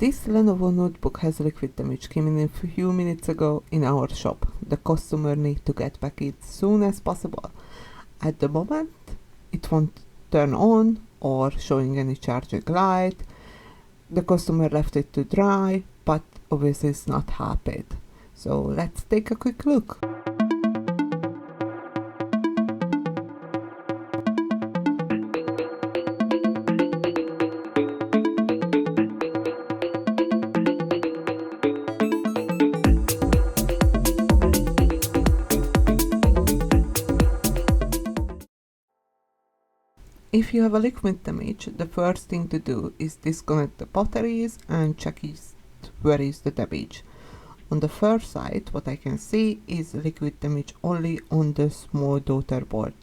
This Lenovo notebook has liquid damage, came in a few minutes ago in our shop. The customer need to get back it soon as possible. At the moment it won't turn on or showing any charging light. The customer left it to dry, but obviously is not happy. So let's take a quick look. If you have a liquid damage, the first thing to do is disconnect the batteries and check where is the damage. On the first side, what I can see is liquid damage only on the small daughter board.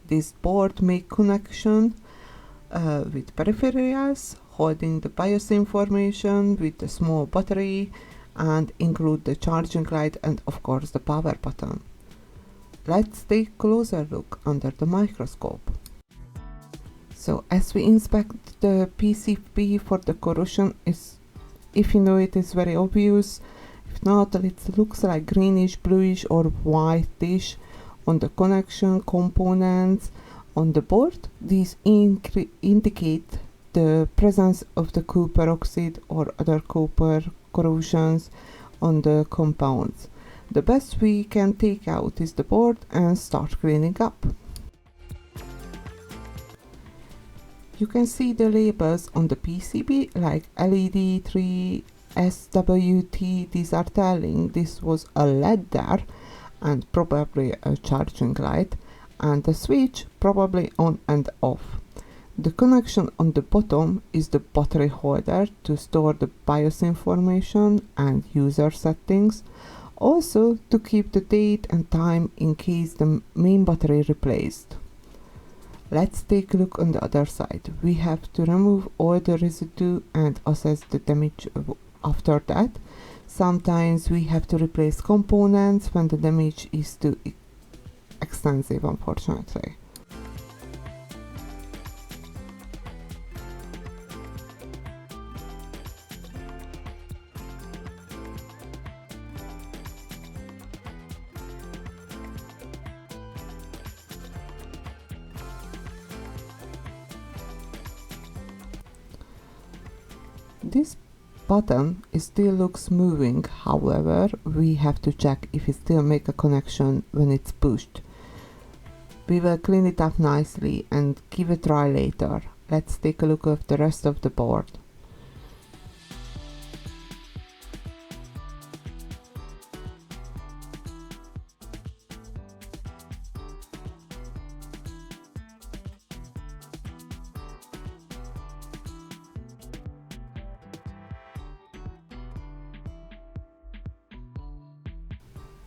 This board make connection with peripherals, holding the BIOS information with the small battery, and include the charging light and of course the power button. Let's take a closer look under the microscope. So as we inspect the PCB for the corrosion, if you know it is very obvious. If not, it looks like greenish, bluish or whitish on the connection components on the board. These indicate the presence of the copper oxide or other copper corrosions on the compounds. The best we can take out is the board and start cleaning up. You can see the labels on the PCB like LED 3 SWT. These are telling this was a LED there and probably a charging light, and the switch probably on and off. The connection on the bottom is the battery holder to store the BIOS information and user settings, also to keep the date and time in case the main battery replaced. Let's take a look on the other side. We have to remove all the residue and assess the damage after that. Sometimes we have to replace components when the damage is too extensive, unfortunately. This button still looks moving, however we have to check if it still make a connection when it's pushed. We will clean it up nicely and give it a try later. Let's take a look at the rest of the board.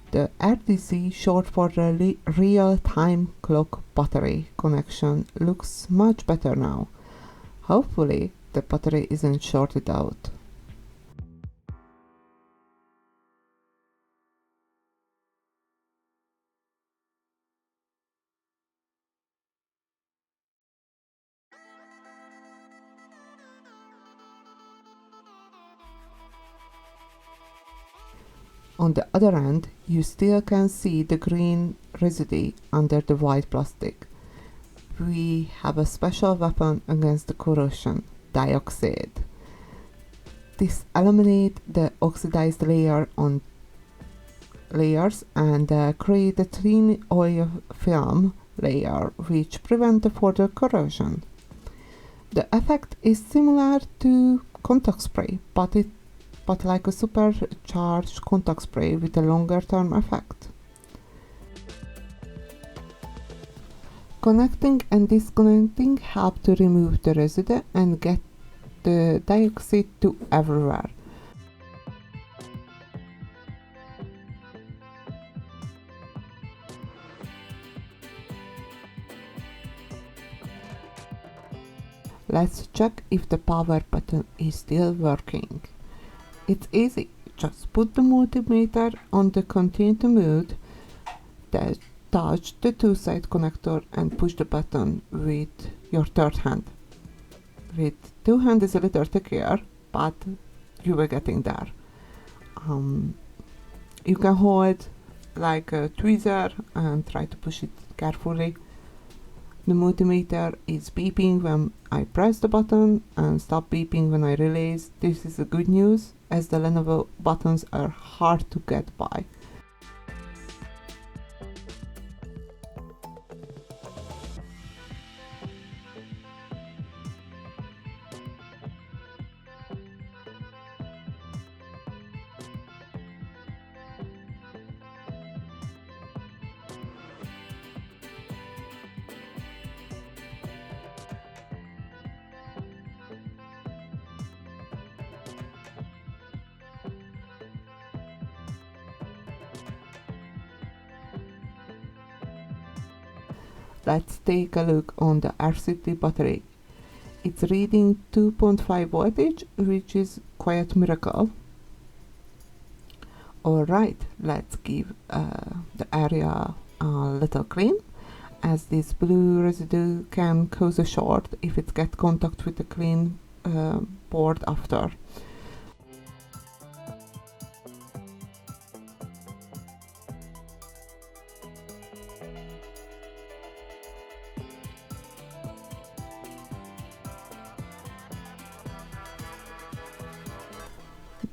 The RDC, short for the real-time clock battery connection, looks much better now. Hopefully the battery isn't shorted out. On the other end, you still can see the green residue under the white plastic. We have a special weapon against the corrosion, DeoxIT. This eliminates the oxidized layers and create a thin oil film layer which prevents the further corrosion. The effect is similar to contact spray, but like a supercharged contact spray with a longer term effect. Connecting and disconnecting help to remove the residue and get the DeoxIT to everywhere. Let's check if the power button is still working. It's easy, just put the multimeter on the continue mode, touch the two-side connector and push the button with your third hand. With two hands is a little trickier, but you were getting there. You can hold like a tweezer and try to push it carefully. The multimeter is beeping when I press the button and stop beeping when I release. This is the good news, as the Lenovo buttons are hard to get by. Let's take a look on the RCT battery. It's reading 2.5 voltage, which is quite a miracle. Alright, let's give the area a little clean, as this blue residue can cause a short if it gets contact with the clean board after.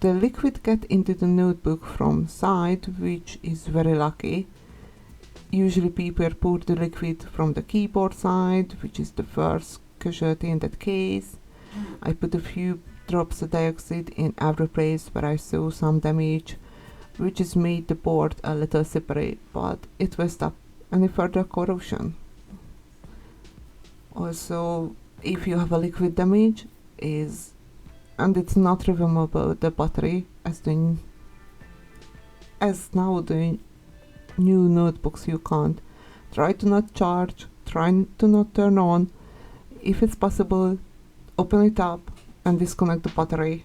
The liquid gets into the notebook from side, which is very lucky. Usually people pour the liquid from the keyboard side, which is the first casualty in that case. I put a few drops of DeoxIT in every place where I saw some damage, which has made the board a little separate, but it will stop any further corrosion. Also, if you have a liquid damage, and it's not removable, the battery, as now the new notebooks you can't. Try to not charge, try to not turn on. If it's possible, open it up and disconnect the battery,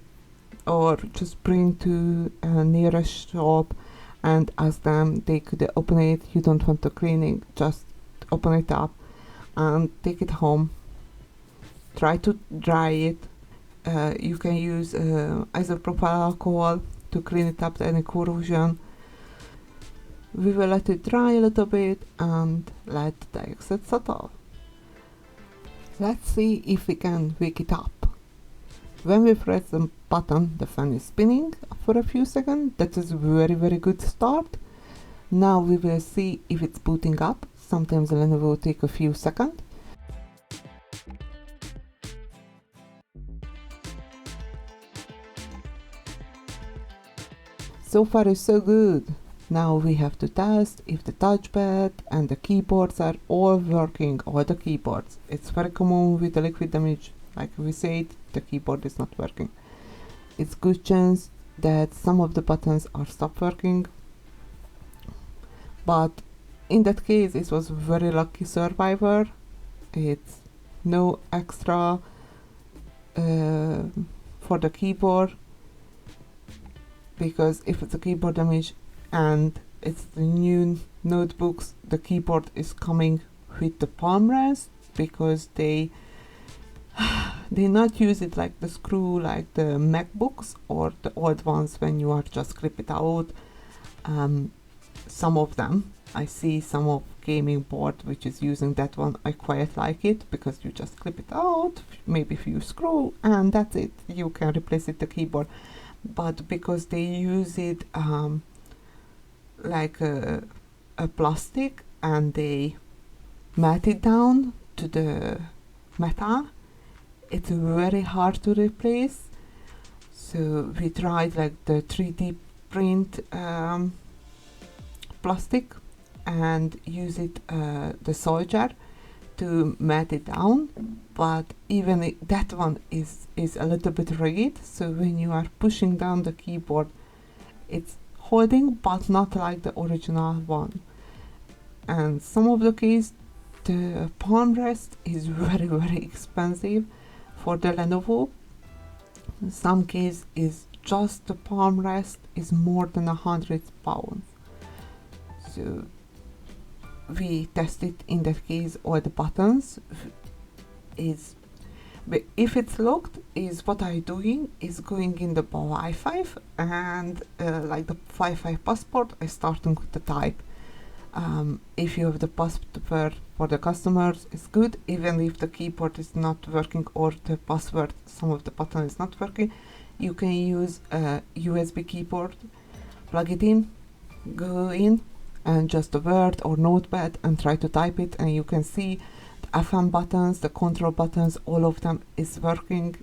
or just bring to a nearest shop and ask them they could open it. You don't want to cleaning, just open it up and take it home. Try to dry it. You can use isopropyl alcohol to clean it up, any corrosion. We will let it dry a little bit and let the DeoxIT settle. Let's see if we can wake it up. When we press the button, the fan is spinning for a few seconds. That is a very good start. Now we will see if it's booting up. Sometimes Lenovo will take a few seconds. So far it's so good. Now we have to test if the touchpad and the keyboards are all working, all the keyboards. It's very common with the liquid damage, like we said, the keyboard is not working. It's good chance that some of the buttons are stopped working, but in that case it was very lucky survivor. It's no extra for the keyboard, because if it's a keyboard damage and it's the new notebooks, the keyboard is coming with the palm rest, because they not use it like the screw like the MacBooks or the old ones when you are just clip it out. Some of them, I see some of gaming board which is using that one. I quite like it because you just clip it out, maybe if you screw, and that's it, you can replace it the keyboard. But because they use it like a plastic and they mat it down to the metal, it's very hard to replace. So we tried like the 3D print plastic and use it the soldier to mat it down, but even that one is a little bit rigid, so when you are pushing down the keyboard it's holding, but not like the original one. And some of the case the palm rest is very expensive for the Lenovo. In some case is just the palm rest is more than £100. So we tested in that case all the buttons. Is But if it's locked, is what I'm doing is going in the Wi-Fi and like the Wi-Fi passport, I starting with the type. If you have the password for the customers, it's good. Even if the keyboard is not working or the password, some of the button is not working, you can use a USB keyboard, plug it in, go in, and just a Word or Notepad and try to type it, and you can see the FM buttons, the control buttons, all of them is working.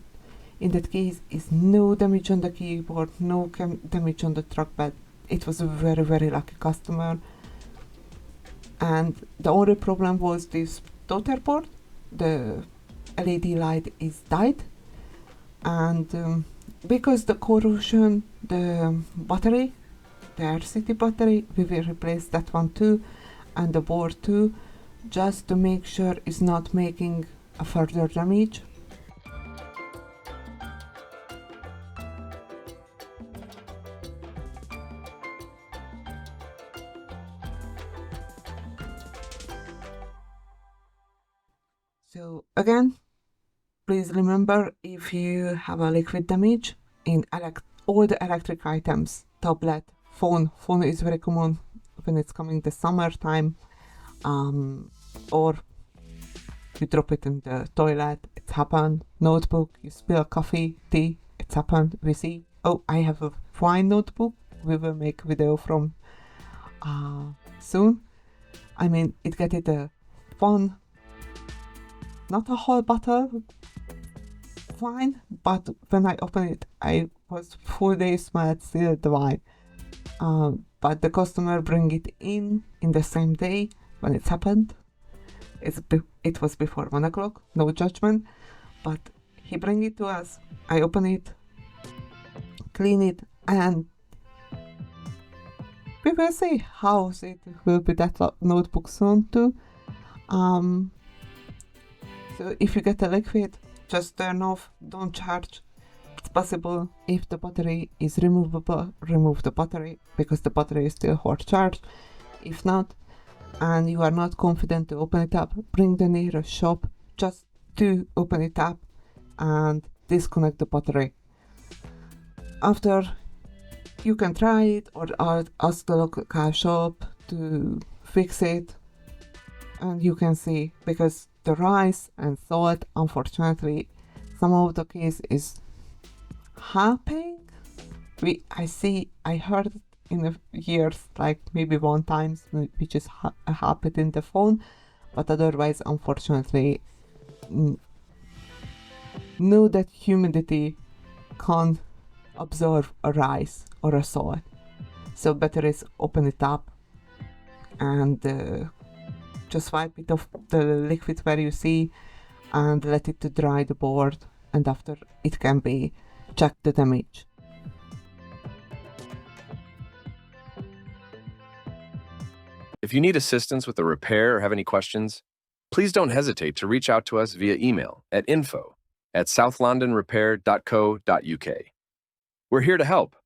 In that case, is no damage on the keyboard, no damage on the trackpad. It was a very, very lucky customer. And the only problem was this daughter board. The LED light is died, and because the corrosion, the battery, the RCT battery, we will replace that one too, and the board too, just to make sure it's not making a further damage. So again, please remember, if you have a liquid damage in all the electric items, tablet, phone is very common when it's coming the summertime, or you drop it in the toilet, it's happened. Notebook, you spill coffee, tea, it's happened. We see, oh, I have a wine notebook, we will make a video from soon. I mean, it get it a one, not a whole bottle wine, but when I opened it, I was 4 days smelled still the wine. But the customer bring it in the same day when it happened. It was before 1 o'clock, no judgment, but he bring it to us. I open it, clean it, and we will see how it will be that notebook soon too. So if you get a liquid, just turn off, don't charge. It's possible if the battery is removable, remove the battery, because the battery is still hot charged. If not, and you are not confident to open it up, bring the nearest shop just to open it up and disconnect the battery. After, you can try it or ask the local shop to fix it, and you can see, because the rice and salt, unfortunately, some of the case is happening. I heard it in the years, like maybe one time, which is happened in the phone, but otherwise, unfortunately, know that humidity can't absorb a rice or a salt. So better is open it up and just wipe it off the liquid where you see and let it to dry the board, and after it can be checked the damage. If you need assistance with a repair or have any questions, please don't hesitate to reach out to us via email at info@southlondonrepair.co.uk. We're here to help.